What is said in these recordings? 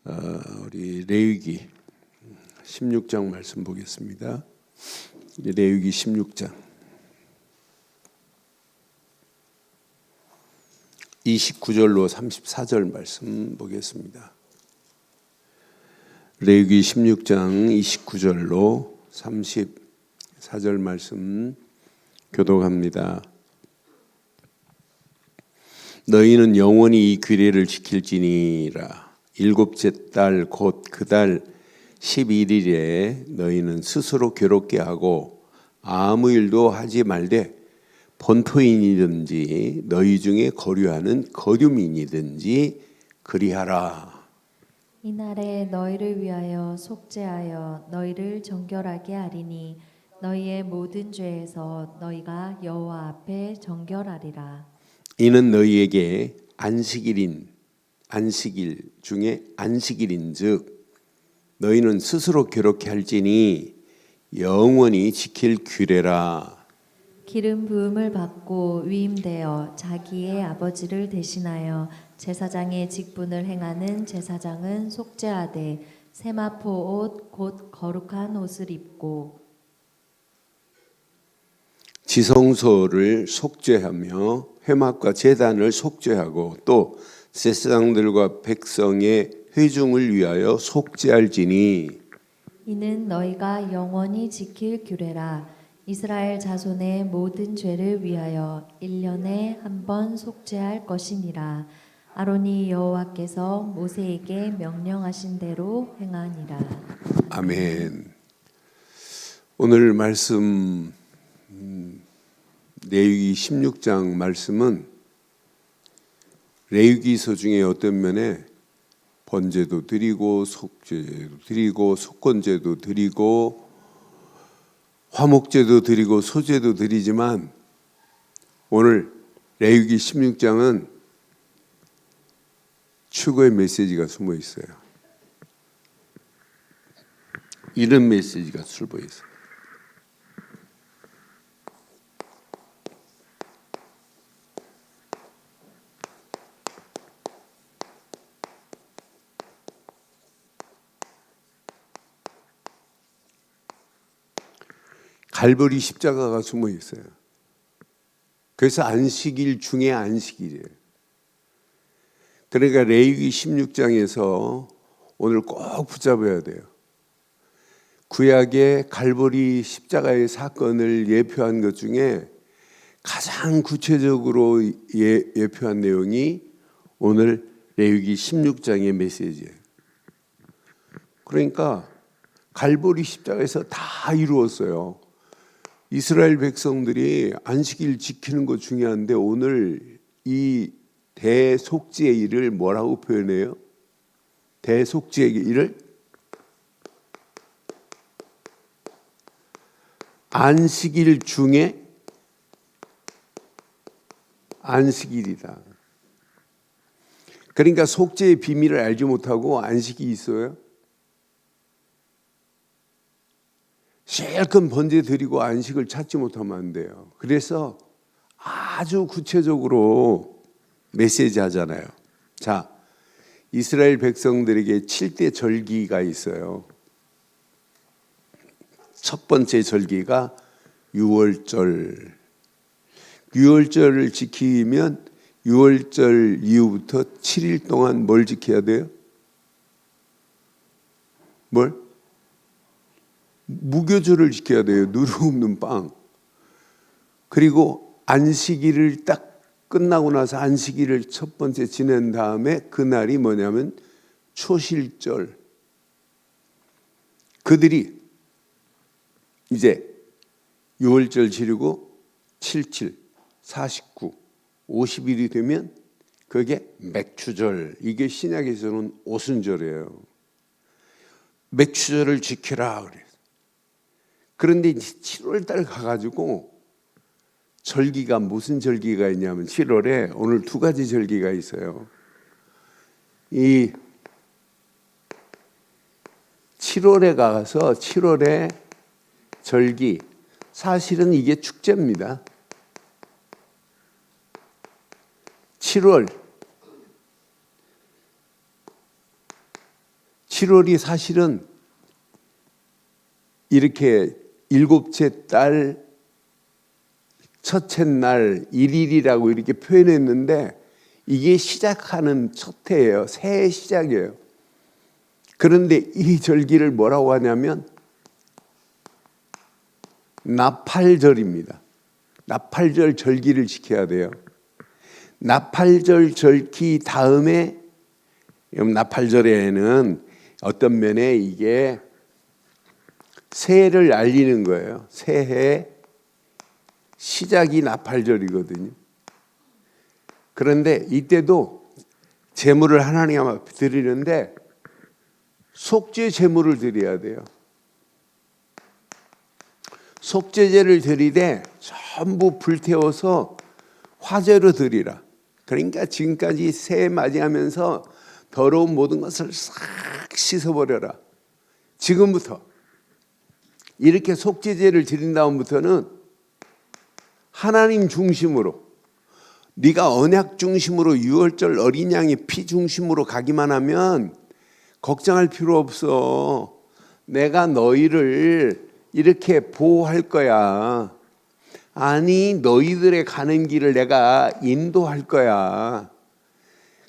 우리 레위기 16장 말씀 보겠습니다. 레위기 16장 29절로 34절 말씀 보겠습니다. 레위기 16장 29절로 34절 말씀 교독합니다. 너희는 영원히 이 규례를 지킬지니라. 일곱째 달 곧 그 달 11일에 너희는 스스로 괴롭게 하고 아무 일도 하지 말되 본토인이든지 너희 중에 거류하는 거류민이든지 그리하라. 이날에 너희를 위하여 속죄하여 너희를 정결하게 하리니 너희의 모든 죄에서 너희가 여호와 앞에 정결하리라. 이는 너희에게 안식일 중에 안식일인즉 너희는 스스로 괴롭게 할지니 영원히 지킬 규례라. 기름 부음을 받고 위임되어 자기의 아버지를 대신하여 제사장의 직분을 행하는 제사장은 속죄하되 세마포 옷 곧 거룩한 옷을 입고 지성소를 속죄하며 회막과 제단을 속죄하고 또 제사장들과 백성의 회중을 위하여 속죄할지니 이는 너희가 영원히 지킬 규례라. 이스라엘 자손의 모든 죄를 위하여 1년에 한 번 속죄할 것이니라. 아론이 여호와께서 모세에게 명령하신 대로 행하니라. 아멘. 오늘 말씀 레위기 16장 말씀은 레위기서 중에 어떤 면에 번제도 드리고 속죄도 드리고 속건제도 드리고 화목제도 드리고 소제도 드리지만 오늘 레위기 16장은 추구의 메시지가 숨어 있어요. 이런 메시지가 숨어 있어요. 갈보리 십자가가 숨어 있어요. 그래서 안식일 중에 안식일이에요. 그러니까 레위기 16장에서 오늘 꼭 붙잡아야 돼요. 구약의 갈보리 십자가의 사건을 예표한 것 중에 가장 구체적으로 예표한 내용이 오늘 레위기 16장의 메시지예요. 그러니까 갈보리 십자가에서 다 이루었어요. 이스라엘 백성들이 안식일 지키는 거 중요한데 오늘 이 대속죄의 일을 뭐라고 표현해요? 대속죄의 일을 안식일 중에 안식일이다. 그러니까 속죄의 비밀을 알지 못하고 안식이 있어요? 실컷 번제 드리고 안식을 찾지 못하면 안 돼요. 그래서 아주 구체적으로 메시지 하잖아요. 자, 이스라엘 백성들에게 7대 절기가 있어요. 첫 번째 절기가 유월절. 유월절을 지키면 유월절 이후부터 7일 동안 뭘 지켜야 돼요? 뭘? 무교절을 지켜야 돼요. 누루 없는 빵. 그리고 안식일을 딱 끝나고 나서 안식일을 첫 번째 지낸 다음에 그날이 뭐냐면 초실절. 그들이 이제 6월절 지르고 77, 49, 50일이 되면 그게 맥추절. 이게 신약에서는 오순절이에요. 맥추절을 지키라 그래요. 그런데 7월달 가가지고 절기가 무슨 절기가 있냐면 7월에 오늘 두 가지 절기가 있어요. 이 7월에 가서 7월에 절기 사실은 이게 축제입니다. 7월 7월이 사실은 이렇게 일곱째 달 첫째 날 1일이라고 이렇게 표현했는데 이게 시작하는 첫 해예요. 새해 시작이에요. 그런데 이 절기를 뭐라고 하냐면 나팔절입니다. 나팔절 절기를 지켜야 돼요. 나팔절 절기 다음에 나팔절에는 어떤 면에 이게 새해를 알리는 거예요. 새해 시작이 나팔절이거든요. 그런데 이때도 제물을 하나님 앞에 드리는데 속죄 제물을 드려야 돼요. 속죄제를 드리되 전부 불태워서 화제로 드리라. 그러니까 지금까지 새해 맞이하면서 더러운 모든 것을 싹 씻어버려라. 지금부터 이렇게 속죄제를 드린 다음부터는 하나님 중심으로, 네가 언약 중심으로 유월절 어린 양의 피 중심으로 가기만 하면 걱정할 필요 없어. 내가 너희를 이렇게 보호할 거야. 아니, 너희들의 가는 길을 내가 인도할 거야.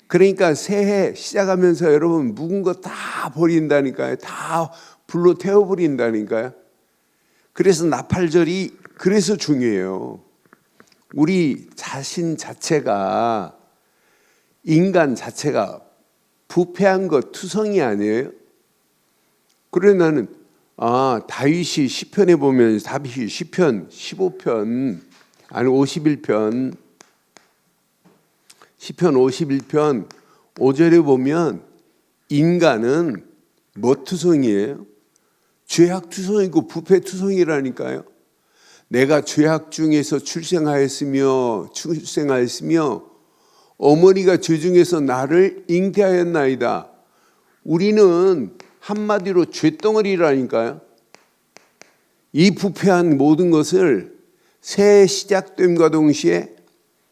그러니까 새해 시작하면서 여러분 묵은 거 다 버린다니까요. 다 불로 태워버린다니까요. 그래서 나팔절이 그래서 중요해요. 우리 자신 자체가, 인간 자체가 부패한 것, 투성이 아니에요? 그래 나는 다윗이 시편에 보면 다윗이 시편 15편 아니 51편 시편 51편 5절에 보면 인간은 뭐 투성이에요? 죄악 투성이고 부패 투성이라니까요. 내가 죄악 중에서 출생하였으며 어머니가 죄 중에서 나를 잉태하였나이다. 우리는 한마디로 죄덩어리라니까요. 이 부패한 모든 것을 새해 시작됨과 동시에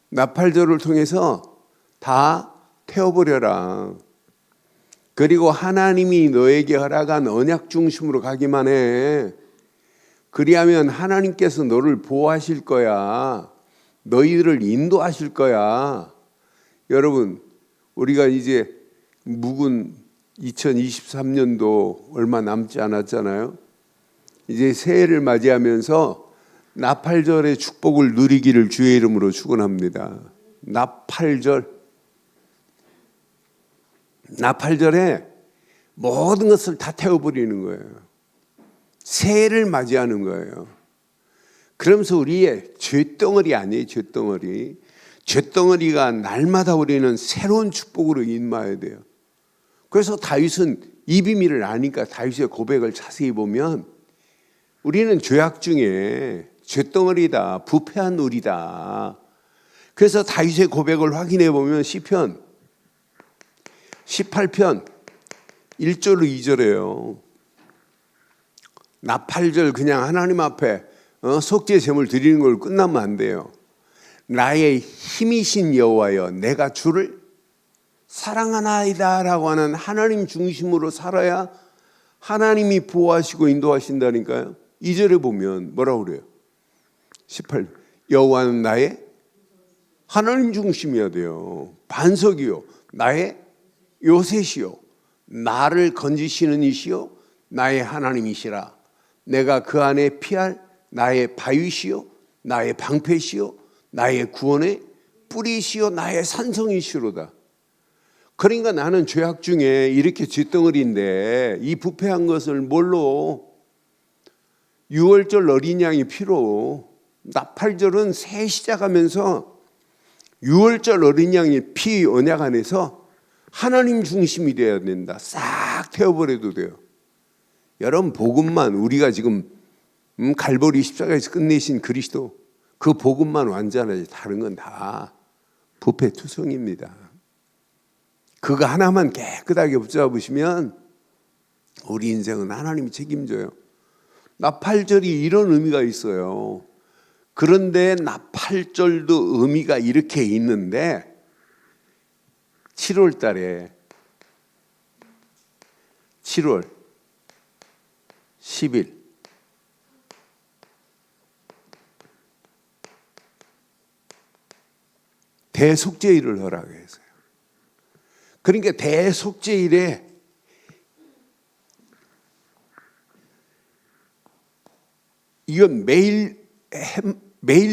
나팔절을 통해서 다 태워버려라. 그리고 하나님이 너에게 허락한 언약 중심으로 가기만 해. 그리하면 하나님께서 너를 보호하실 거야. 너희들을 인도하실 거야. 여러분, 우리가 이제 묵은 2023년도 얼마 남지 않았잖아요. 이제 새해를 맞이하면서 나팔절의 축복을 누리기를 주의 이름으로 축원합니다. 나팔절에 모든 것을 다 태워버리는 거예요. 새해를 맞이하는 거예요. 그러면서 우리의 죄덩어리 아니에요. 죄덩어리가 날마다 우리는 새로운 축복으로 임하여야 돼요. 그래서 다윗은 이 비밀을 아니까 다윗의 고백을 자세히 보면 우리는 죄악 중에 죄덩어리다, 부패한 우리다. 그래서 다윗의 고백을 확인해 보면 시편 18편 1절로 2절이에요. 나팔절 그냥 하나님 앞에 속죄 제물 드리는 걸 끝나면 안 돼요. 나의 힘이신 여호와여 내가 주를 사랑하나이다 라고 하는 하나님 중심으로 살아야 하나님이 보호하시고 인도하신다니까요. 2절에 보면 뭐라고 그래요? 18 여호와는 나의 하나님 중심이어야 돼요. 반석이요 나의 요새시요 나를 건지시는 이시요 나의 하나님이시라. 내가 그 안에 피할 나의 바위시요 나의 방패시요 나의 구원의 뿌리시요 나의 산성이시로다. 그러니까 나는 죄악 중에 이렇게 죗덩어리인데 이 부패한 것을 뭘로? 유월절 어린 양의 피로. 나팔절은 새 시작하면서 유월절 어린 양의 피 언약 안에서 하나님 중심이 되어야 된다. 싹 태워버려도 돼요. 여러분 복음만 우리가 지금 갈보리 십자가에서 끝내신 그리스도 그 복음만 완전하지 다른 건 다 부패 투성입니다. 그거 하나만 깨끗하게 붙잡으시면 우리 인생은 하나님이 책임져요. 나팔절이 이런 의미가 있어요. 그런데 나팔절도 의미가 이렇게 있는데 7월 7월 10일 대속죄일을 허락했어요. 그러니까 대속죄일에 이건 매일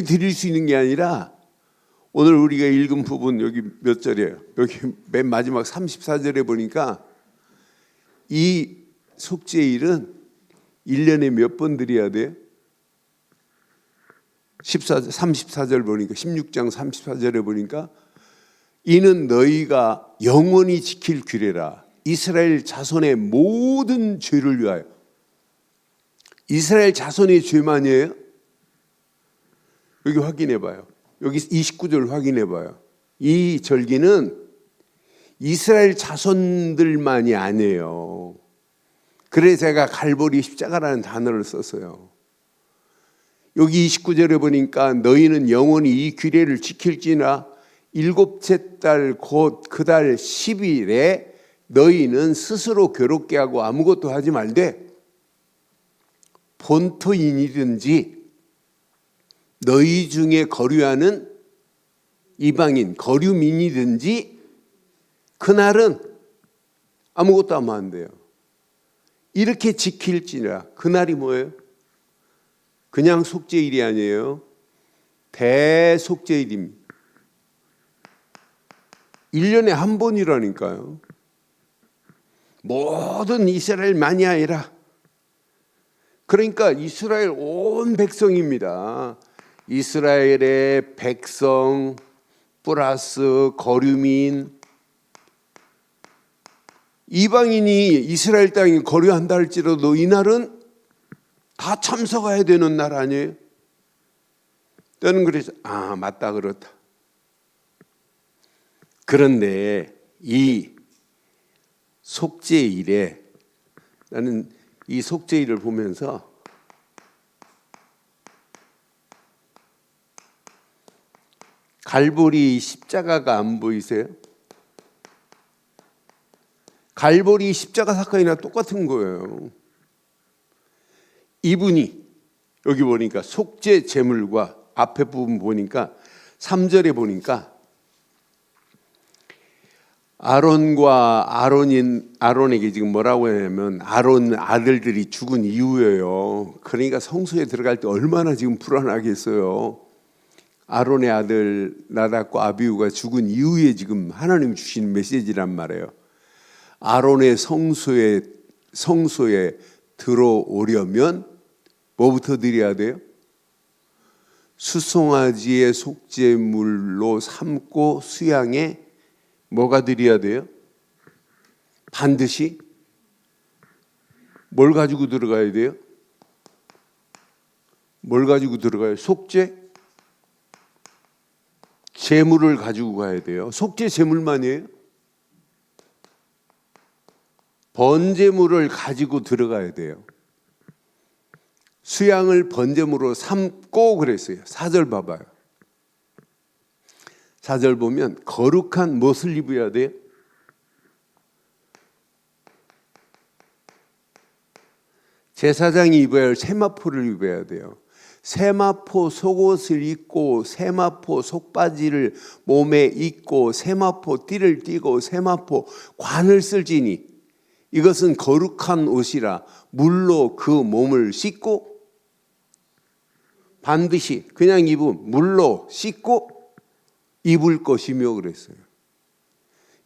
드릴 수 있는 게 아니라 오늘 우리가 읽은 부분 여기 몇 절이에요? 여기 맨 마지막 34절에 보니까 이 속죄일은 1년에 몇 번 드려야 돼요? 34절 보니까 16장 34절에 보니까 이는 너희가 영원히 지킬 규례라. 이스라엘 자손의 모든 죄를 위하여. 이스라엘 자손의 죄만이에요? 여기 확인해 봐요. 여기 29절 확인해 봐요. 이 절기는 이스라엘 자손들만이 아니에요. 그래서 제가 갈보리 십자가라는 단어를 썼어요. 여기 29절에 보니까 너희는 영원히 이 규례를 지킬지나 일곱째 달 곧 그 달 10일에 너희는 스스로 괴롭게 하고 아무것도 하지 말되 본토인이든지 너희 중에 거류하는 이방인 거류민이든지 그날은 아무것도 하면 안 돼요. 이렇게 지킬지라. 그날이 뭐예요? 그냥 속죄일이 아니에요. 대속죄일입니다. 1년에 한 번이라니까요. 모든 이스라엘만이 아니라 그러니까 이스라엘 온 백성입니다. 이스라엘의 백성 플러스 거류민 이방인이 이스라엘 땅에 거류한다 할지라도 이날은 다 참석해야 되는 날 아니에요? 저는 그래서 맞다 그렇다. 그런데 이 속죄일에 나는 이 속죄일을 보면서 갈보리 십자가가 안 보이세요? 갈보리 십자가 사건이나 똑같은 거예요. 이분이 여기 보니까 속죄 제물과 앞에 부분 보니까 3절에 보니까 아론에게 지금 뭐라고 하냐면 아론 아들들이 죽은 이후예요. 그러니까 성소에 들어갈 때 얼마나 지금 불안하겠어요. 아론의 아들 나답과 아비후가 죽은 이후에 지금 하나님 주시는 메시지란 말이에요. 아론의 성소에 들어오려면 뭐부터 드려야 돼요? 수송아지의 속죄물로 삼고 수양에 뭐가 드려야 돼요? 반드시 뭘 가지고 들어가야 돼요? 뭘 가지고 들어가요? 속죄? 제물을 가지고 가야 돼요. 속죄 제물만이에요? 번제물을 가지고 들어가야 돼요. 수양을 번제물로 삼고 그랬어요. 4절 봐봐요. 4절 보면 거룩한 무엇을 입어야 돼요? 제사장이 입어야 할 세마포를 입어야 돼요. 세마포 속옷을 입고 세마포 속바지를 몸에 입고 세마포 띠를 띠고 세마포 관을 쓸지니 이것은 거룩한 옷이라 물로 그 몸을 씻고 반드시 그냥 입으면 물로 씻고 입을 것이며 그랬어요.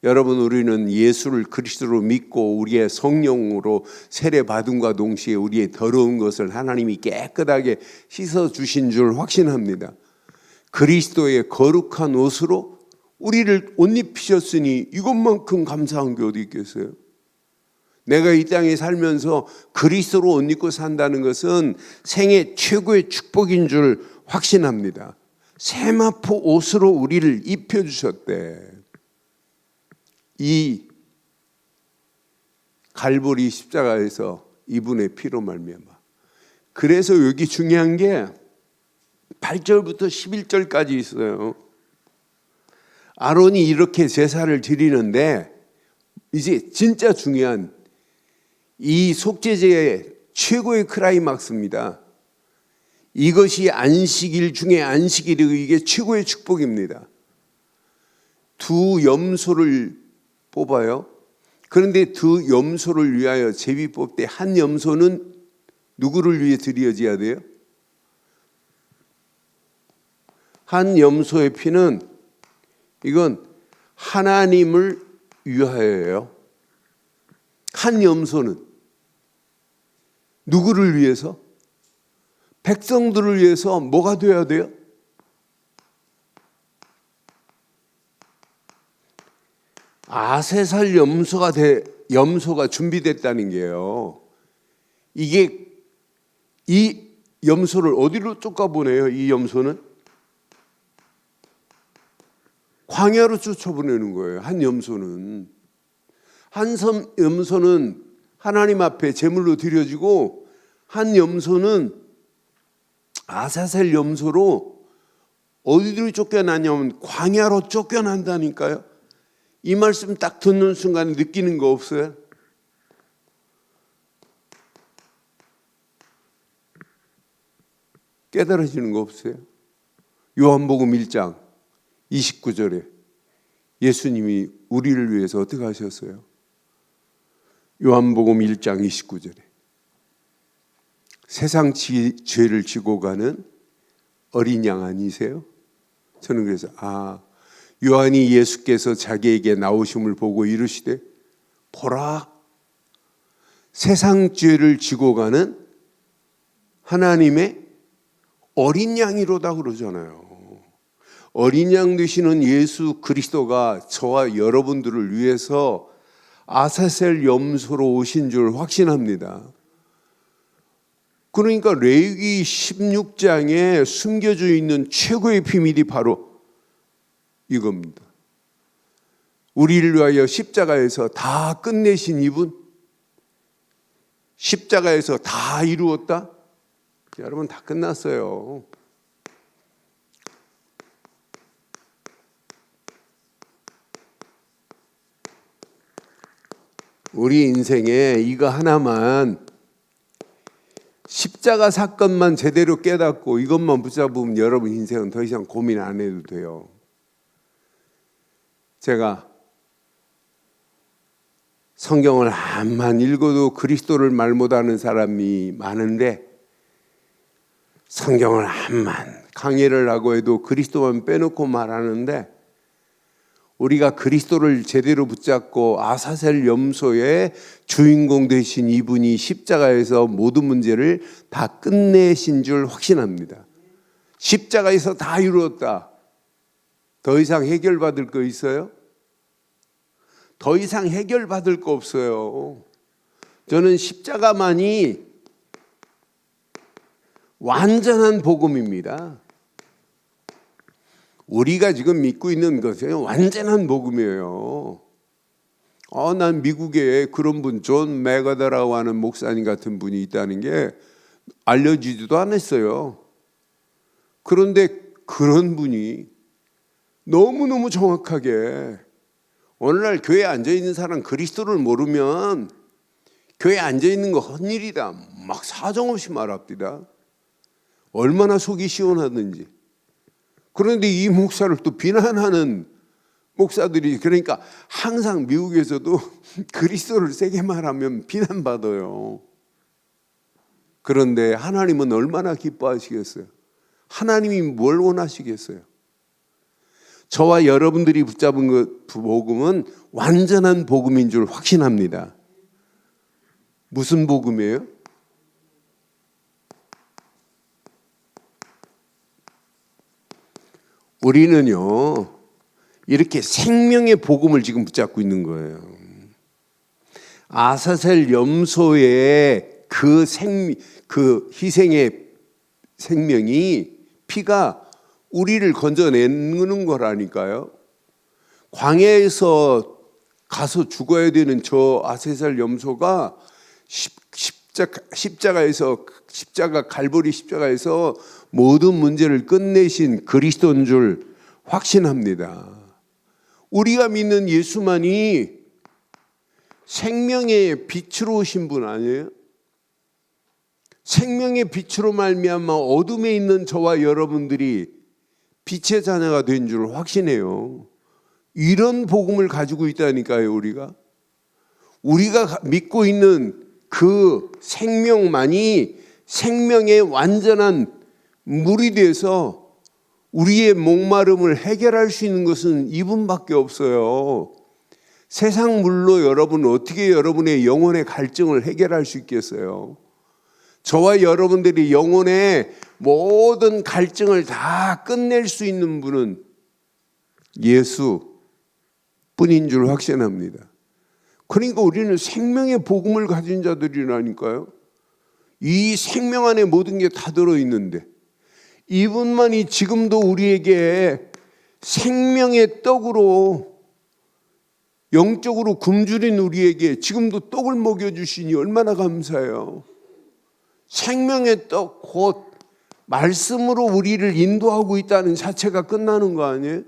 여러분 우리는 예수를 그리스도로 믿고 우리의 성령으로 세례 받음과 동시에 우리의 더러운 것을 하나님이 깨끗하게 씻어주신 줄 확신합니다. 그리스도의 거룩한 옷으로 우리를 옷 입히셨으니 이것만큼 감사한 게 어디 있겠어요? 내가 이 땅에 살면서 그리스도로 옷 입고 산다는 것은 생애 최고의 축복인 줄 확신합니다. 세마포 옷으로 우리를 입혀주셨대. 이 갈보리 십자가에서 이분의 피로 말미암아. 그래서 여기 중요한 게 8절부터 11절까지 있어요. 아론이 이렇게 제사를 드리는데 이제 진짜 중요한 이 속죄제의 최고의 클라이막스입니다. 이것이 안식일 중에 안식일이고 이게 최고의 축복입니다. 두 염소를 뽑아요. 그런데 두 염소를 위하여 제비 뽑을 때 한 염소는 누구를 위해 드려져야 돼요? 한 염소의 피는 이건 하나님을 위하여예요. 한 염소는 누구를 위해서? 백성들을 위해서 뭐가 되어야 돼요? 아세살 염소가 준비됐다는 게요. 이게 이 염소를 어디로 쫓아보내요? 이 염소는 광야로 쫓아보내는 거예요. 한 염소는 염소는 하나님 앞에 제물로 드려지고 한 염소는 아사셀 염소로 어디로 쫓겨나냐면 광야로 쫓겨난다니까요. 이 말씀 딱 듣는 순간에 느끼는 거 없어요? 깨달아지는 거 없어요? 요한복음 1장 29절에 예수님이 우리를 위해서 어떻게 하셨어요? 요한복음 1장 29절에 세상 죄를 지고 가는 어린 양 아니세요? 저는 그래서 요한이 예수께서 자기에게 나오심을 보고 이르시되 보라 세상 죄를 지고 가는 하나님의 어린 양이로다 그러잖아요. 어린 양 되시는 예수 그리스도가 저와 여러분들을 위해서 아사셀 염소로 오신 줄 확신합니다. 그러니까 레위기 16장에 숨겨져 있는 최고의 비밀이 바로 이겁니다. 우리를 위하여 십자가에서 다 끝내신 이분, 십자가에서 다 이루었다? 여러분 다 끝났어요. 우리 인생에 이거 하나만 십자가 사건만 제대로 깨닫고 이것만 붙잡으면 여러분 인생은 더 이상 고민 안 해도 돼요. 제가 성경을 한만 읽어도 그리스도를 말 못하는 사람이 많은데 성경을 한만 강의를 하고 해도 그리스도만 빼놓고 말하는데 우리가 그리스도를 제대로 붙잡고 아사셀 염소의 주인공 되신 이분이 십자가에서 모든 문제를 다 끝내신 줄 확신합니다. 십자가에서 다 이루었다. 더 이상 해결받을 거 있어요? 더 이상 해결받을 거 없어요. 저는 십자가만이 완전한 복음입니다. 우리가 지금 믿고 있는 것은 완전한 복음이에요. 난 미국에 그런 분, 존 맥어더라고 하는 목사님 같은 분이 있다는 게 알려지지도 않았어요. 그런데 그런 분이 너무너무 정확하게 오늘날 교회에 앉아있는 사람 그리스도를 모르면 교회에 앉아있는 거 헛일이다 막 사정없이 말합니다. 얼마나 속이 시원하든지. 그런데 이 목사를 또 비난하는 목사들이 그러니까 항상 미국에서도 그리스도를 세게 말하면 비난받아요. 그런데 하나님은 얼마나 기뻐하시겠어요? 하나님이 뭘 원하시겠어요? 저와 여러분들이 붙잡은 그 복음은 완전한 복음인 줄 확신합니다. 무슨 복음이에요? 우리는요 이렇게 생명의 복음을 지금 붙잡고 있는 거예요. 아사셀 염소의 그 희생의 생명이 피가 우리를 건져내는 거라니까요. 광야에서 가서 죽어야 되는 저 아사셀 염소가 갈보리 십자가에서 모든 문제를 끝내신 그리스도인 줄 확신합니다. 우리가 믿는 예수만이 생명의 빛으로 오신 분 아니에요? 생명의 빛으로 말미암아 어둠에 있는 저와 여러분들이 빛의 자녀가 된 줄 확신해요. 이런 복음을 가지고 있다니까요. 우리가 믿고 있는 그 생명만이 생명의 완전한 물이 돼서 우리의 목마름을 해결할 수 있는 것은 이분밖에 없어요. 세상 물로 여러분 어떻게 여러분의 영혼의 갈증을 해결할 수 있겠어요? 저와 여러분들이 영혼의 모든 갈증을 다 끝낼 수 있는 분은 예수 뿐인 줄 확신합니다. 그러니까 우리는 생명의 복음을 가진 자들이라니까요. 이 생명 안에 모든 게 다 들어있는데 이분만이 지금도 우리에게 생명의 떡으로 영적으로 굶주린 우리에게 지금도 떡을 먹여주시니 얼마나 감사해요. 생명의 떡 곧 말씀으로 우리를 인도하고 있다는 자체가 끝나는 거 아니에요?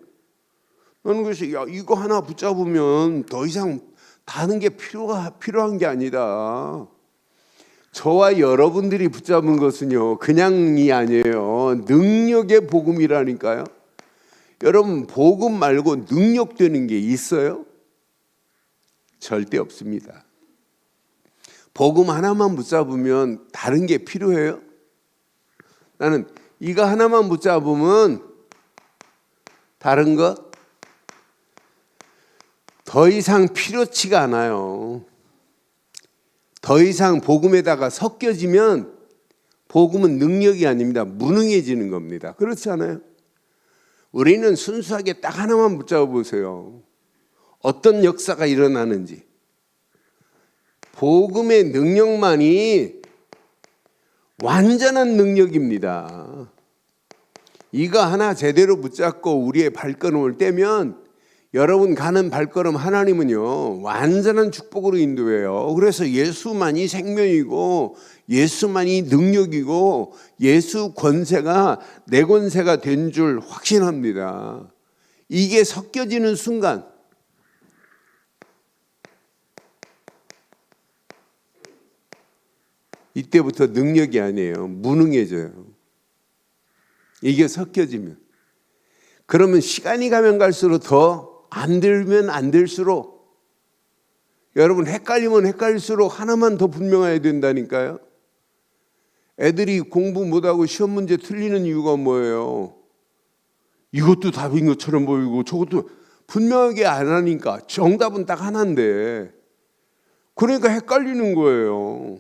나는 그래서 이거 하나 붙잡으면 더 이상 다른 게 필요한 게 아니다. 저와 여러분들이 붙잡은 것은요 그냥이 아니에요. 능력의 복음이라니까요. 여러분 복음 말고 능력되는 게 있어요? 절대 없습니다. 복음 하나만 붙잡으면 다른 게 필요해요? 나는 이거 하나만 붙잡으면 다른 것 더 이상 필요치가 않아요. 더 이상 복음에다가 섞여지면 복음은 능력이 아닙니다. 무능해지는 겁니다. 그렇지 않아요? 우리는 순수하게 딱 하나만 붙잡아 보세요. 어떤 역사가 일어나는지. 복음의 능력만이 완전한 능력입니다. 이거 하나 제대로 붙잡고 우리의 발걸음을 떼면 여러분 가는 발걸음 하나님은요 완전한 축복으로 인도해요. 그래서 예수만이 생명이고 예수만이 능력이고 예수 권세가 내 권세가 된 줄 확신합니다. 이게 섞여지는 순간 이때부터 능력이 아니에요. 무능해져요. 이게 섞여지면. 그러면 시간이 가면 갈수록 더 안 들면 안 될수록 여러분 헷갈리면 헷갈릴수록 하나만 더 분명해야 된다니까요. 애들이 공부 못하고 시험 문제 틀리는 이유가 뭐예요? 이것도 답인 것처럼 보이고 저것도 분명하게 안 하니까 정답은 딱 하나인데 그러니까 헷갈리는 거예요.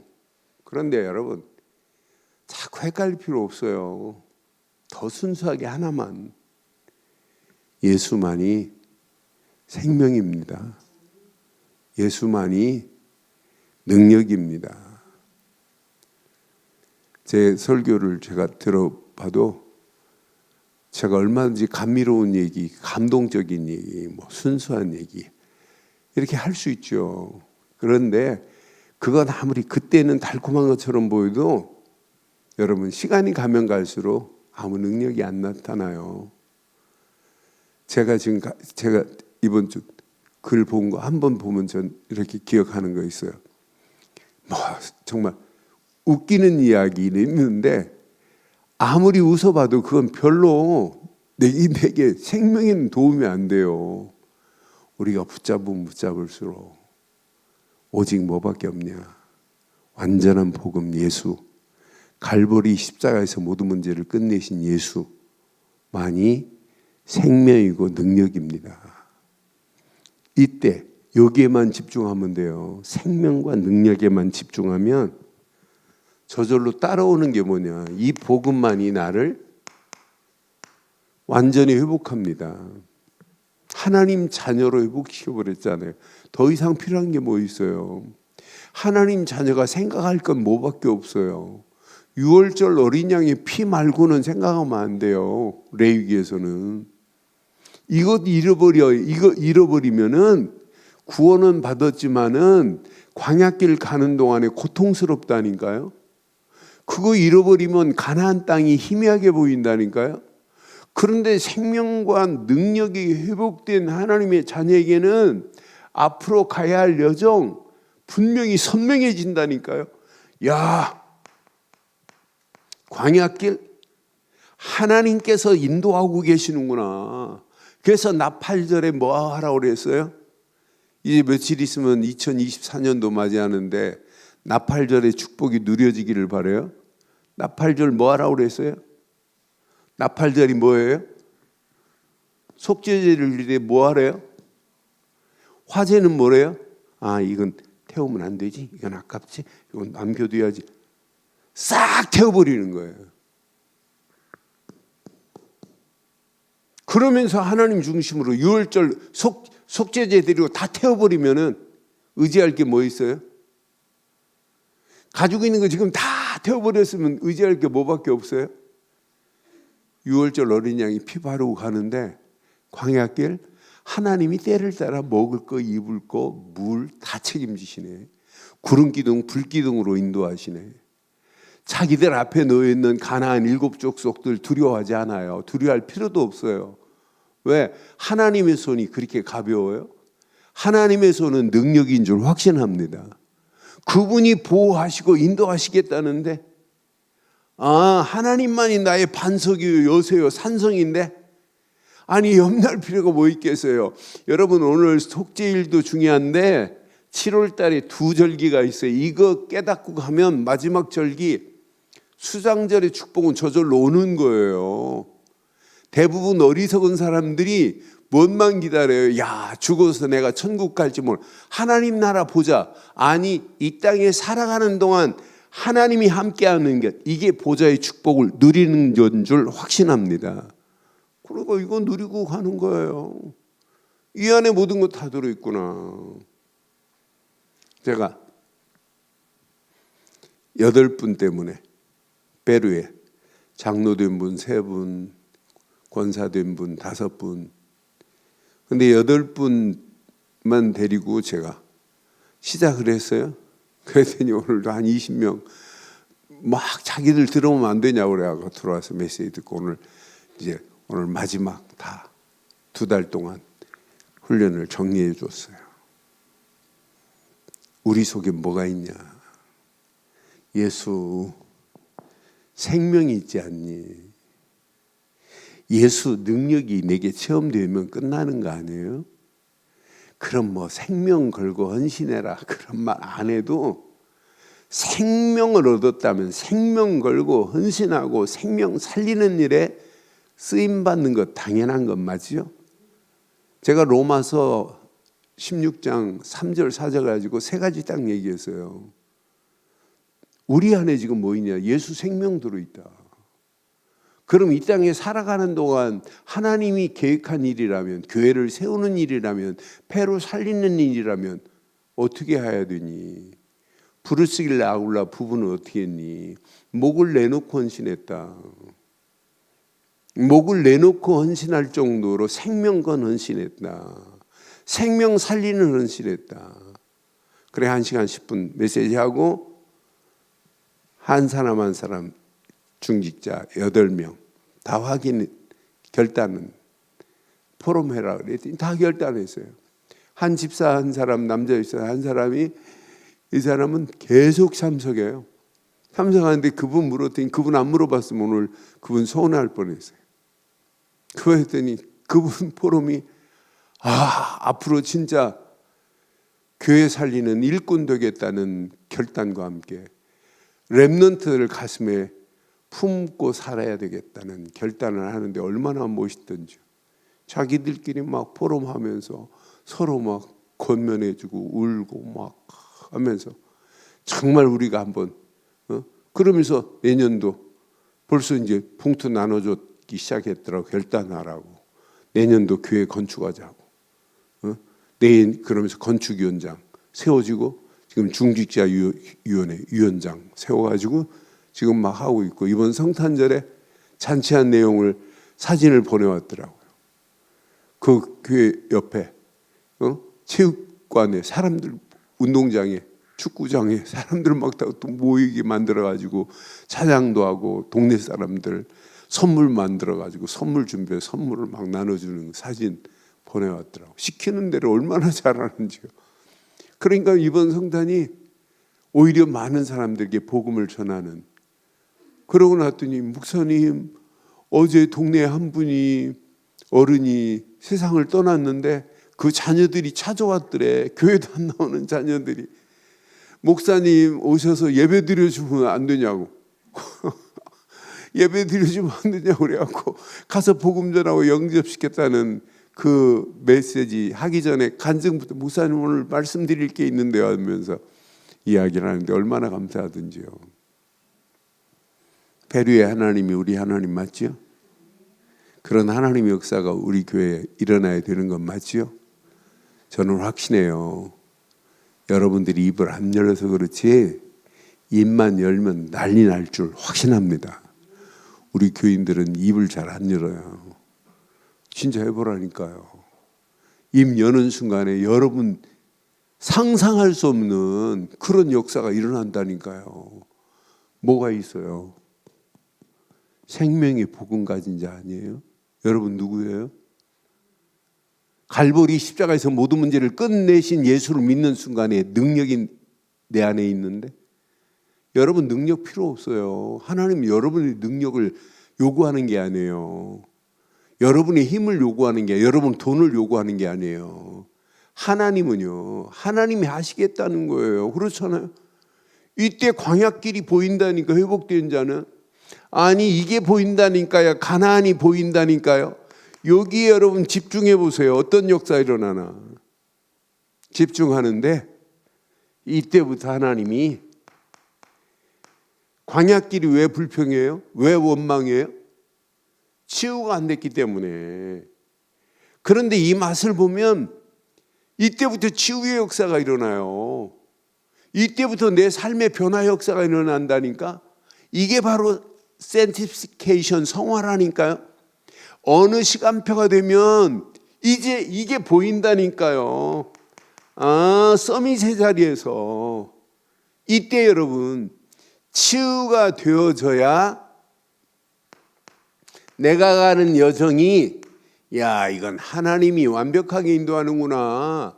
그런데 여러분 자꾸 헷갈릴 필요 없어요. 더 순수하게 하나만. 예수만이 생명입니다. 예수만이 능력입니다. 제 설교를 제가 들어봐도 제가 얼마든지 감미로운 얘기, 감동적인 얘기, 순수한 얘기 이렇게 할 수 있죠. 그런데 그건 아무리 그때는 달콤한 것처럼 보여도 여러분 시간이 가면 갈수록 아무 능력이 안 나타나요. 제가 이번 주 글 본 거 한 번 보면 전 이렇게 기억하는 거 있어요. 정말 웃기는 이야기는 있는데 아무리 웃어봐도 그건 별로 내게 생명에는 도움이 안 돼요. 우리가 붙잡으면 붙잡을수록 오직 뭐밖에 없냐? 완전한 복음 예수. 갈보리 십자가에서 모든 문제를 끝내신 예수만이 생명이고 능력입니다. 이때 여기에만 집중하면 돼요. 생명과 능력에만 집중하면 저절로 따라오는 게 뭐냐? 이 복음만이 나를 완전히 회복합니다. 하나님 자녀로 회복시켜버렸잖아요. 더 이상 필요한 게 뭐 있어요? 하나님 자녀가 생각할 건 뭐밖에 없어요. 6월절 어린 양의 피 말고는 생각하면 안 돼요. 레위기에서는. 이거 잃어버리면은 구원은 받았지만은 광야길 가는 동안에 고통스럽다니까요. 그거 잃어버리면 가나안 땅이 희미하게 보인다니까요. 그런데 생명과 능력이 회복된 하나님의 자녀에게는 앞으로 가야 할 여정, 분명히 선명해진다니까요. 야, 광야길 하나님께서 인도하고 계시는구나. 그래서 나팔절에 뭐 하라고 그랬어요? 이제 며칠 있으면 2024년도 맞이하는데 나팔절의 축복이 누려지기를 바라요. 나팔절 뭐 하라고 그랬어요? 나팔절이 뭐예요? 속죄제를 뭐 하래요? 화제는 뭐래요? 아, 이건 태우면 안 되지. 이건 아깝지. 이건 남겨둬야지. 싹 태워버리는 거예요. 그러면서 하나님 중심으로 유월절 속죄제 드리고 다 태워버리면은 의지할 게 뭐 있어요? 가지고 있는 거 지금 다 태워버렸으면 의지할 게 뭐밖에 없어요? 유월절 어린 양이 피 바르고 가는데 광야길 하나님이 때를 따라 먹을 거 입을 거 물 다 책임지시네. 구름 기둥 불 기둥으로 인도하시네. 자기들 앞에 놓여있는 가나안 7 족속들 두려워하지 않아요. 두려워할 필요도 없어요. 왜? 하나님의 손이 그렇게 가벼워요? 하나님의 손은 능력인 줄 확신합니다. 그분이 보호하시고 인도하시겠다는데, 아, 하나님만이 나의 반석이요 요새요 산성인데, 아니 염날 필요가 뭐 있겠어요. 여러분, 오늘 속죄일도 중요한데 7월 달에 2절기가 있어요. 이거 깨닫고 가면 마지막 절기 수장절의 축복은 저절로 오는 거예요. 대부분 어리석은 사람들이 뭔만 기다려요. 야, 죽어서 내가 천국 갈지 몰라. 하나님 나라 보자. 아니, 이 땅에 살아가는 동안 하나님이 함께하는 게 이게 보좌의 축복을 누리는 줄 확신합니다. 그리고 이거 누리고 가는 거예요. 이 안에 모든 것 다 들어있구나. 제가 8분 때문에 페루에 장로된 분 3분, 권사된 분 5분. 근데 8분만 데리고 제가 시작을 했어요. 그랬더니 오늘도 한 20명 막 자기들 들어오면 안 되냐고 그래가지고 들어와서 메시지 듣고 오늘 마지막 다 2달 동안 훈련을 정리해 줬어요. 우리 속에 뭐가 있냐? 예수 생명이 있지 않니? 예수 능력이 내게 체험되면 끝나는 거 아니에요? 그럼 뭐 생명 걸고 헌신해라 그런 말 안 해도 생명을 얻었다면 생명 걸고 헌신하고 생명 살리는 일에 쓰임받는 것 당연한 것 맞죠? 제가 로마서 16장 3절 4절 가지고 3가지 딱 얘기했어요. 우리 안에 지금 뭐 있냐? 예수 생명 들어있다. 그럼 이 땅에 살아가는 동안 하나님이 계획한 일이라면, 교회를 세우는 일이라면, 폐로 살리는 일이라면 어떻게 해야 되니? 부르스길라 아굴라 부부는 어떻게 했니? 목을 내놓고 헌신했다. 목을 내놓고 헌신할 정도로 생명건 헌신했다. 생명 살리는 헌신했다. 그래 1시간 10분 메시지하고 한 사람 한 사람 중직자 8명 다 결단은 포럼해라 그랬더니 다 결단했어요. 한 집사 한 사람 남자 있어요. 한 사람이 이 사람은 계속 참석해요. 참석하는데 그분 물었더니 그분 안 물어봤으면 오늘 그분 서운할 뻔했어요. 그랬더니 그분 포럼이 앞으로 진짜 교회 살리는 일꾼 되겠다는 결단과 함께 렘넌트를 가슴에 품고 살아야 되겠다는 결단을 하는데 얼마나 멋있던지 자기들끼리 막 포럼하면서 서로 막 권면해주고 울고 막 하면서 정말 우리가 한번 그러면서 내년도 벌써 이제 봉투 나눠줬기 시작했더라고. 결단하라고. 내년도 교회 건축하자고. 내일 그러면서 건축위원장 세워지고 지금 중직자위원회 위원장 세워가지고 지금 막 하고 있고 이번 성탄절에 잔치한 내용을 사진을 보내왔더라고요. 그 교회 옆에 체육관에 사람들 운동장에 축구장에 사람들 막 또 모이게 만들어가지고 찬양도 하고 동네 사람들 선물 만들어가지고 선물 준비해 선물을 막 나눠주는 사진 보내왔더라고. 시키는 대로 얼마나 잘하는지요. 그러니까 이번 성탄이 오히려 많은 사람들에게 복음을 전하는. 그러고 났더니 목사님, 어제 동네에 한 분이 어른이 세상을 떠났는데 그 자녀들이 찾아왔더래. 교회도 안 나오는 자녀들이. 목사님 오셔서 예배 드려주면 안 되냐고. 예배 드려주면 안 되냐고 그래갖고 가서 복음 전하고 영접시켰다는 그 메시지 하기 전에 간증부터 목사님 오늘 말씀드릴 게 있는데요 하면서 이야기를 하는데 얼마나 감사하든지요. 배류의 하나님이 우리 하나님 맞지요? 그런 하나님의 역사가 우리 교회에 일어나야 되는 건 맞지요? 저는 확신해요. 여러분들이 입을 안 열어서 그렇지 입만 열면 난리 날 줄 확신합니다. 우리 교인들은 입을 잘 안 열어요. 진짜 해보라니까요. 입 여는 순간에 여러분 상상할 수 없는 그런 역사가 일어난다니까요. 뭐가 있어요? 생명의 복음 가진 자 아니에요? 여러분 누구예요? 갈보리 십자가에서 모든 문제를 끝내신 예수를 믿는 순간에 능력이 내 안에 있는데 여러분 능력 필요 없어요. 하나님 여러분의 능력을 요구하는 게 아니에요. 여러분의 힘을 요구하는 게, 여러분 돈을 요구하는 게 아니에요. 하나님은요, 하나님이 하시겠다는 거예요. 그렇잖아요. 이때 광야길이 보인다니까 회복된 자는, 아니 이게 보인다니까요. 가나안이 보인다니까요. 여기에 여러분 집중해 보세요. 어떤 역사 일어나나. 집중하는데 이때부터 하나님이 광야길이 왜 불평해요? 왜 원망해요? 치유가 안 됐기 때문에. 그런데 이 맛을 보면 이때부터 치유의 역사가 일어나요. 이때부터 내 삶의 변화 역사가 일어난다니까. 이게 바로 센티피케이션, 성화라니까요. 어느 시간표가 되면 이제 이게 보인다니까요. 서밋의 자리에서 이때 여러분 치유가 되어져야 내가 가는 여정이, 야 이건 하나님이 완벽하게 인도하는구나.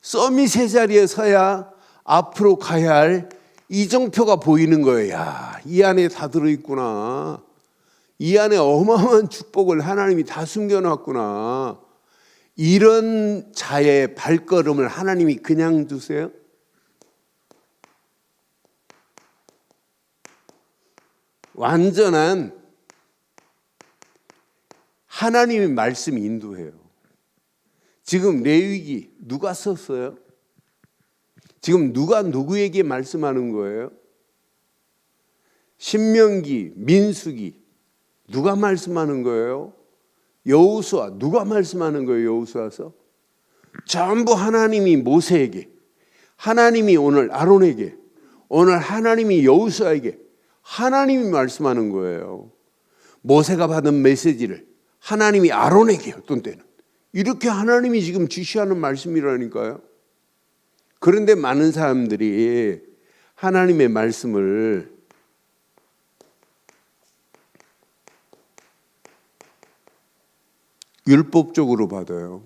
서밋의 자리에 서야 앞으로 가야 할 이정표가 보이는 거예요. 야, 이 안에 다 들어있구나. 이 안에 어마어마한 축복을 하나님이 다 숨겨놨구나. 이런 자의 발걸음을 하나님이 그냥 두세요? 완전한 하나님의 말씀이 인도해요. 지금 레위기 누가 썼어요? 지금 누가 누구에게 말씀하는 거예요? 신명기, 민수기 누가 말씀하는 거예요? 여호수아 누가 말씀하는 거예요? 여호수아서 전부 하나님이 모세에게, 하나님이 오늘 아론에게, 오늘 하나님이 여호수아에게 하나님이 말씀하는 거예요. 모세가 받은 메시지를 하나님이 아론에게 어떤 때는 이렇게 하나님이 지금 지시하는 말씀이라니까요. 그런데 많은 사람들이 하나님의 말씀을 율법적으로 받아요.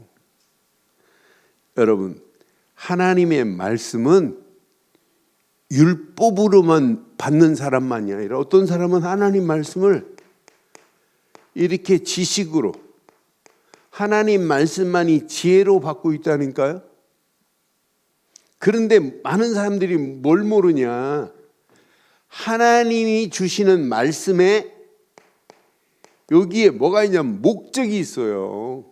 여러분, 하나님의 말씀은 율법으로만 받는 사람만이 아니라 어떤 사람은 하나님 말씀을 이렇게 지식으로, 하나님 말씀만이 지혜로 받고 있다니까요. 그런데 많은 사람들이 뭘 모르냐, 하나님이 주시는 말씀에 여기에 뭐가 있냐면 목적이 있어요.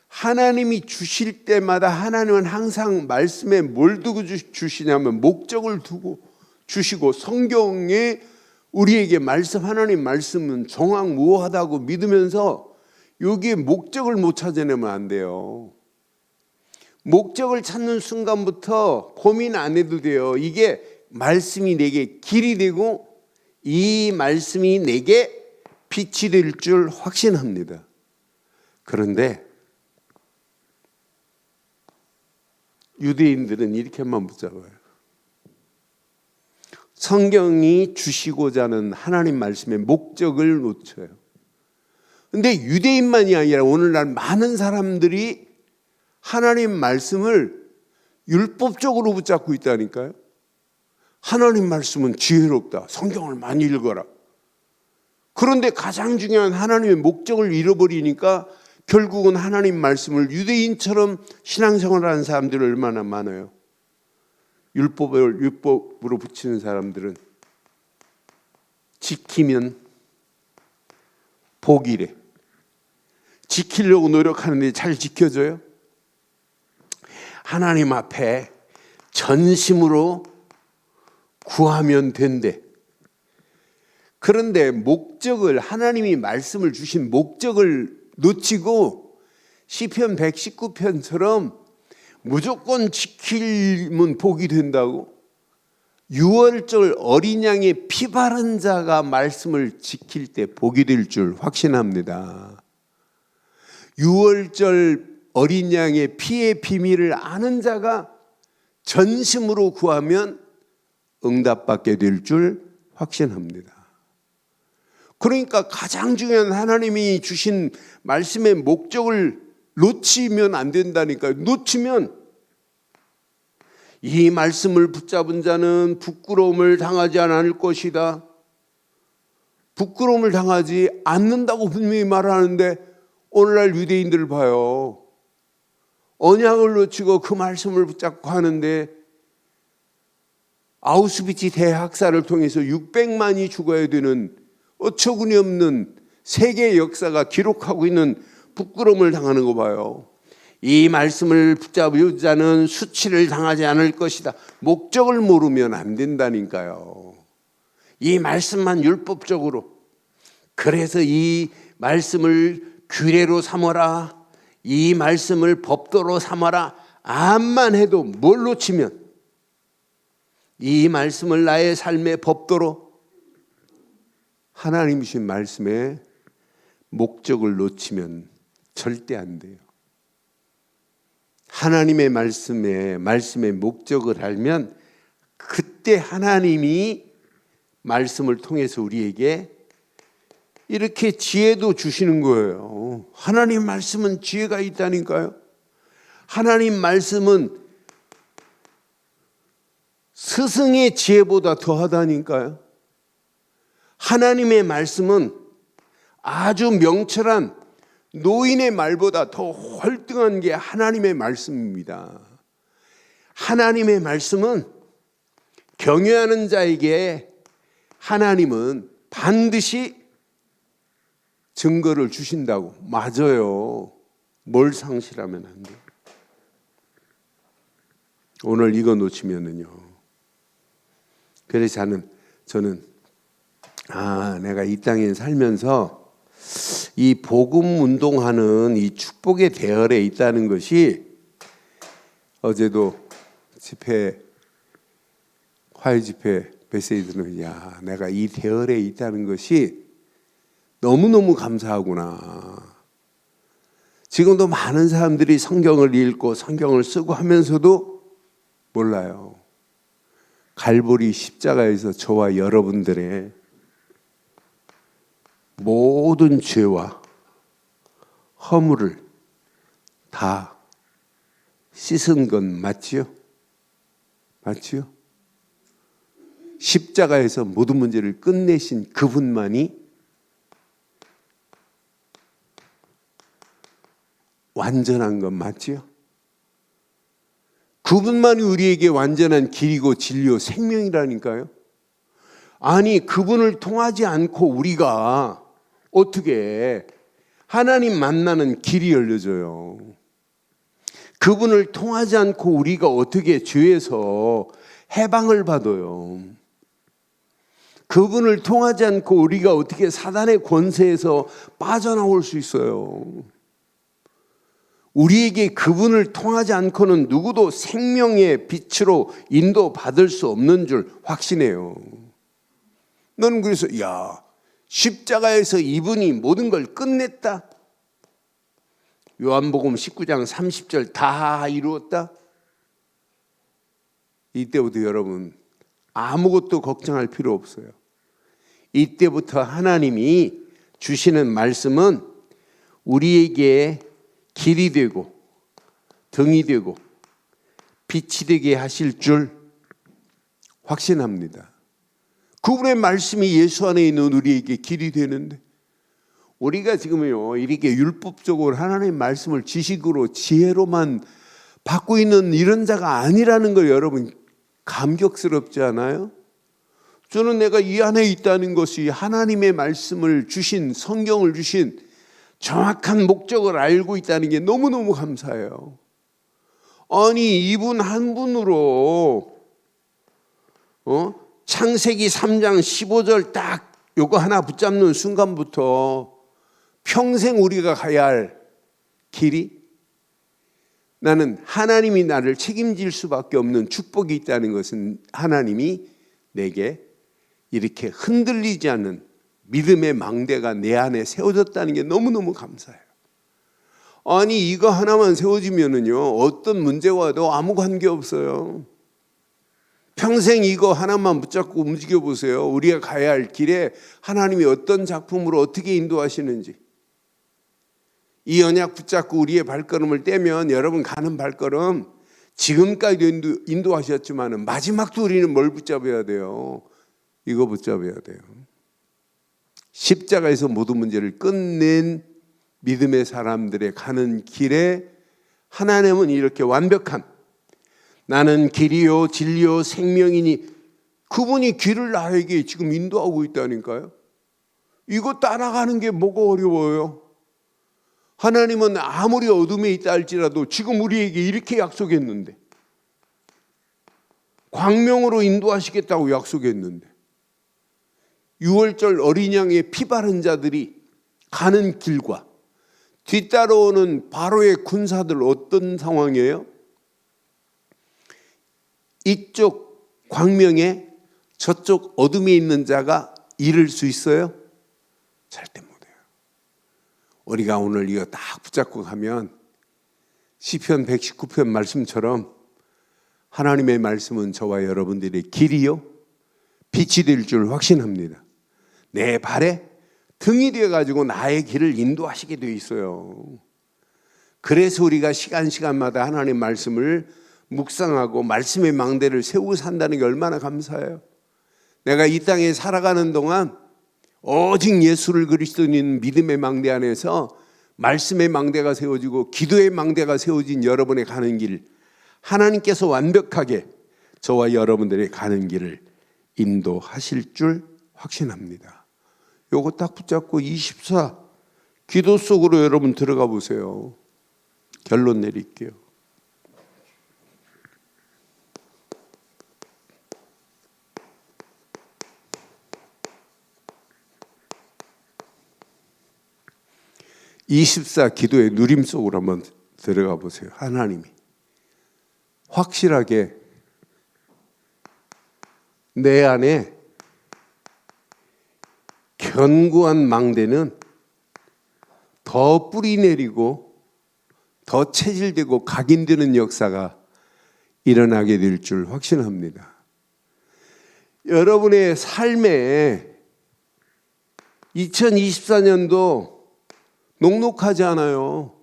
하나님이 주실 때마다 하나님은 항상 말씀에 뭘 두고 주시냐면 목적을 두고 주시고, 성경에 우리에게 말씀, 하나님 말씀은 정확무오하다고 믿으면서 여기에 목적을 못 찾아내면 안 돼요. 목적을 찾는 순간부터 고민 안 해도 돼요. 이게 말씀이 내게 길이 되고 이 말씀이 내게 빛이 될 줄 확신합니다. 그런데 유대인들은 이렇게만 붙잡아요. 성경이 주시고자 하는 하나님 말씀의 목적을 놓쳐요. 그런데 유대인만이 아니라 오늘날 많은 사람들이 하나님 말씀을 율법적으로 붙잡고 있다니까요. 하나님 말씀은 지혜롭다. 성경을 많이 읽어라. 그런데 가장 중요한 하나님의 목적을 잃어버리니까 결국은 하나님 말씀을 유대인처럼 신앙생활하는 사람들이 얼마나 많아요. 율법으로 붙이는 사람들은 지키면 복이래. 지키려고 노력하는데 잘 지켜져요? 하나님 앞에 전심으로 구하면 된대. 그런데 목적을, 하나님이 말씀을 주신 목적을 놓치고 시편 119편처럼 무조건 지키면 복이 된다고? 6월절 어린 양의 피 바른 자가 말씀을 지킬 때 복이 될 줄 확신합니다. 6월절 어린 양의 피의 비밀을 아는 자가 전심으로 구하면 응답받게 될 줄 확신합니다. 그러니까 가장 중요한 하나님이 주신 말씀의 목적을 놓치면 안 된다니까요. 놓치면 이 말씀을 붙잡은 자는 부끄러움을 당하지 않을 것이다. 부끄러움을 당하지 않는다고 분명히 말하는데 오늘날 유대인들을 봐요. 언약을 놓치고 그 말씀을 붙잡고 하는데 아우슈비츠 대학살을 통해서 600만이 죽어야 되는 어처구니 없는 세계 역사가 기록하고 있는 부끄러움을 당하는 거 봐요. 이 말씀을 붙잡은 자는 수치를 당하지 않을 것이다. 목적을 모르면 안 된다니까요. 이 말씀만 율법적으로. 그래서 이 말씀을 규례로 삼아라. 이 말씀을 법도로 삼아라. 암만 해도 뭘 놓치면 이 말씀을 나의 삶의 법도로 하나님 주신 말씀의 목적을 놓치면 절대 안 돼요. 하나님의 말씀의 목적을 알면 그때 하나님이 말씀을 통해서 우리에게 이렇게 지혜도 주시는 거예요. 하나님 말씀은 지혜가 있다니까요. 하나님 말씀은 스승의 지혜보다 더하다니까요. 하나님의 말씀은 아주 명철한 노인의 말보다 더 월등한 게 하나님의 말씀입니다. 하나님의 말씀은 경외하는 자에게 하나님은 반드시 증거를 주신다고. 맞아요. 뭘 상실하면 안 돼요. 오늘 이거 놓치면은요. 그래서 저는 내가 이 땅에 살면서 이 복음 운동하는 이 축복의 대열에 있다는 것이 어제도 화요 집회 메시지는 내가 이 대열에 있다는 것이 너무너무 감사하구나. 지금도 많은 사람들이 성경을 읽고 성경을 쓰고 하면서도 몰라요. 갈보리 십자가에서 저와 여러분들의 모든 죄와 허물을 다 씻은 건 맞지요? 맞지요? 십자가에서 모든 문제를 끝내신 그분만이 완전한 건 맞지요? 그분만이 우리에게 완전한 길이고 진리요 생명이라니까요. 아니 그분을 통하지 않고 우리가 어떻게 하나님 만나는 길이 열려져요. 그분을 통하지 않고 우리가 어떻게 죄에서 해방을 받아요. 그분을 통하지 않고 우리가 어떻게 사단의 권세에서 빠져나올 수 있어요. 우리에게 그분을 통하지 않고는 누구도 생명의 빛으로 인도받을 수 없는 줄 확신해요. 너는 그래서 십자가에서 이분이 모든 걸 끝냈다. 요한복음 19장 30절 다 이루었다. 이때부터 여러분 아무것도 걱정할 필요 없어요. 이때부터 하나님이 주시는 말씀은 우리에게 길이 되고 등이 되고 빛이 되게 하실 줄 확신합니다. 그분의 말씀이 예수 안에 있는 우리에게 길이 되는데, 우리가 지금요 이렇게 율법적으로 하나님의 말씀을 지식으로 지혜로만 받고 있는 이런 자가 아니라는 걸 여러분 감격스럽지 않아요? 저는 내가 이 안에 있다는 것이 하나님의 말씀을 주신, 성경을 주신 정확한 목적을 알고 있다는 게 너무너무 감사해요. 아니 이분 한 분으로 창세기 3장 15절 딱 요거 하나 붙잡는 순간부터 평생 우리가 가야 할 길이, 나는 하나님이 나를 책임질 수밖에 없는 축복이 있다는 것은 하나님이 내게 이렇게 흔들리지 않는 믿음의 망대가 내 안에 세워졌다는 게 너무너무 감사해요. 아니 이거 하나만 세워지면은요 어떤 문제가 와도 아무 관계 없어요. 평생 이거 하나만 붙잡고 움직여 보세요. 우리가 가야 할 길에 하나님이 어떤 작품으로 어떻게 인도하시는지. 이 언약 붙잡고 우리의 발걸음을 떼면 여러분 가는 발걸음 지금까지도 인도하셨지만 마지막도 우리는 뭘 붙잡아야 돼요? 이거 붙잡아야 돼요. 십자가에서 모든 문제를 끝낸 믿음의 사람들의 가는 길에 하나님은 이렇게 완벽한, 나는 길이요 진리요 생명이니, 그분이 길을 나에게 지금 인도하고 있다니까요. 이거 따라가는 게 뭐가 어려워요? 하나님은 아무리 어둠에 있다 할지라도 지금 우리에게 이렇게 약속했는데, 광명으로 인도하시겠다고 약속했는데, 6월절 어린 양의 피 바른 자들이 가는 길과 뒤따라오는 바로의 군사들 어떤 상황이에요? 이쪽 광명에 저쪽 어둠에 있는 자가 이를 수 있어요? 절대 못해요. 우리가 오늘 이거 딱 붙잡고 가면 시편 119편 말씀처럼 하나님의 말씀은 저와 여러분들의 길이요 빛이 될 줄 확신합니다. 내 발에 등이 되어가지고 나의 길을 인도하시게 되어 있어요. 그래서 우리가 시간마다 하나님의 말씀을 묵상하고 말씀의 망대를 세우고 산다는 게 얼마나 감사해요. 내가 이 땅에 살아가는 동안 오직 예수를 그리스도인 믿음의 망대 안에서 말씀의 망대가 세워지고 기도의 망대가 세워진 여러분의 가는 길, 하나님께서 완벽하게 저와 여러분들의 가는 길을 인도하실 줄 확신합니다. 요거 딱 붙잡고 24 기도 속으로 여러분 들어가 보세요. 결론 내릴게요. (24) 기도의 누림 속으로 한번 들어가 보세요. 하나님이 확실하게 내 안에 견고한 망대는 더 뿌리 내리고 더 체질되고 각인되는 역사가 일어나게 될 줄 확신합니다. 여러분의 삶에 2024년도 녹록하지 않아요.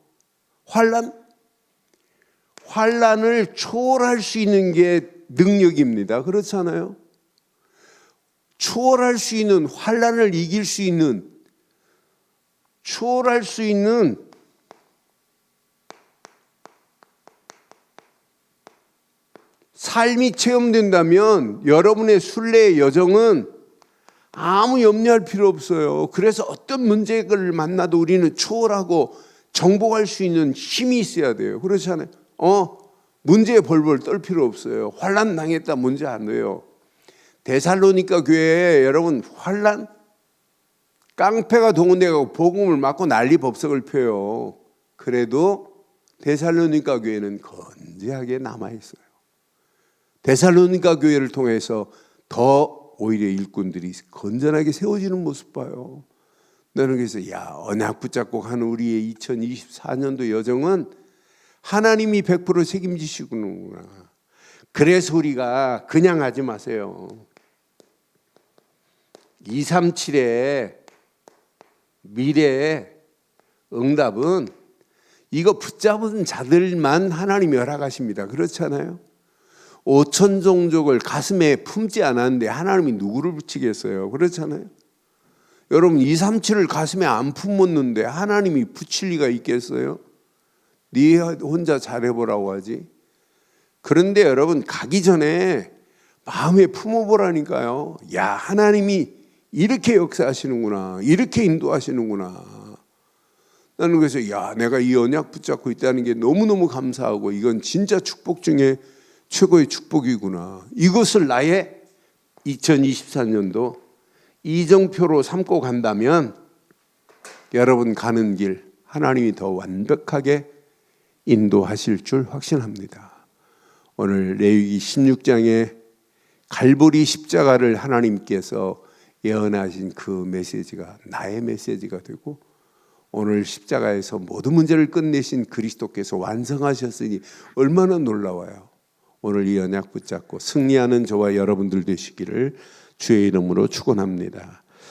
환란을 초월할 수 있는 게 능력입니다. 그렇지 않아요? 초월할 수 있는, 환란을 이길 수 있는, 초월할 수 있는 삶이 체험된다면 여러분의 순례의 여정은 아무 염려할 필요 없어요. 그래서 어떤 문제를 만나도 우리는 초월하고 정복할 수 있는 힘이 있어야 돼요. 그렇지 않아요? 문제에 벌벌 떨 필요 없어요. 환란 당했다 문제 안 돼요. 데살로니가 교회에 여러분 환란, 깡패가 동원되고 복음을 맞고 난리 법석을 펴요. 그래도 데살로니가 교회는 건재하게 남아있어요. 데살로니가 교회를 통해서 더 오히려 일꾼들이 건전하게 세워지는 모습 봐요. 나는 그래서 언약 붙잡고 가는 우리의 2024년도 여정은 하나님이 100% 책임지시구나. 그래서 우리가 그냥 하지 마세요. 237의 미래의 응답은 이거 붙잡은 자들만 하나님이 허락하십니다. 그렇지 않아요? 5천 종족을 가슴에 품지 않았는데 하나님이 누구를 붙이겠어요? 그렇잖아요. 여러분 2, 3, 7을 가슴에 안 품었는데 하나님이 붙일 리가 있겠어요? 네 혼자 잘해보라고 하지. 그런데 여러분 가기 전에 마음에 품어보라니까요. 야, 하나님이 이렇게 역사하시는구나, 이렇게 인도하시는구나. 나는 그래서 야, 내가 이 언약 붙잡고 있다는 게 너무너무 감사하고 이건 진짜 축복 중에 최고의 축복이구나. 이것을 나의 2024년도 이정표로 삼고 간다면 여러분 가는 길 하나님이 더 완벽하게 인도하실 줄 확신합니다. 오늘 레위기 16장에 갈보리 십자가를 하나님께서 예언하신 그 메시지가 나의 메시지가 되고 오늘 십자가에서 모든 문제를 끝내신 그리스도께서 완성하셨으니 얼마나 놀라워요. 오늘 이 언약 붙잡고 승리하는 저와 여러분들 되시기를 주의 이름으로 축원합니다.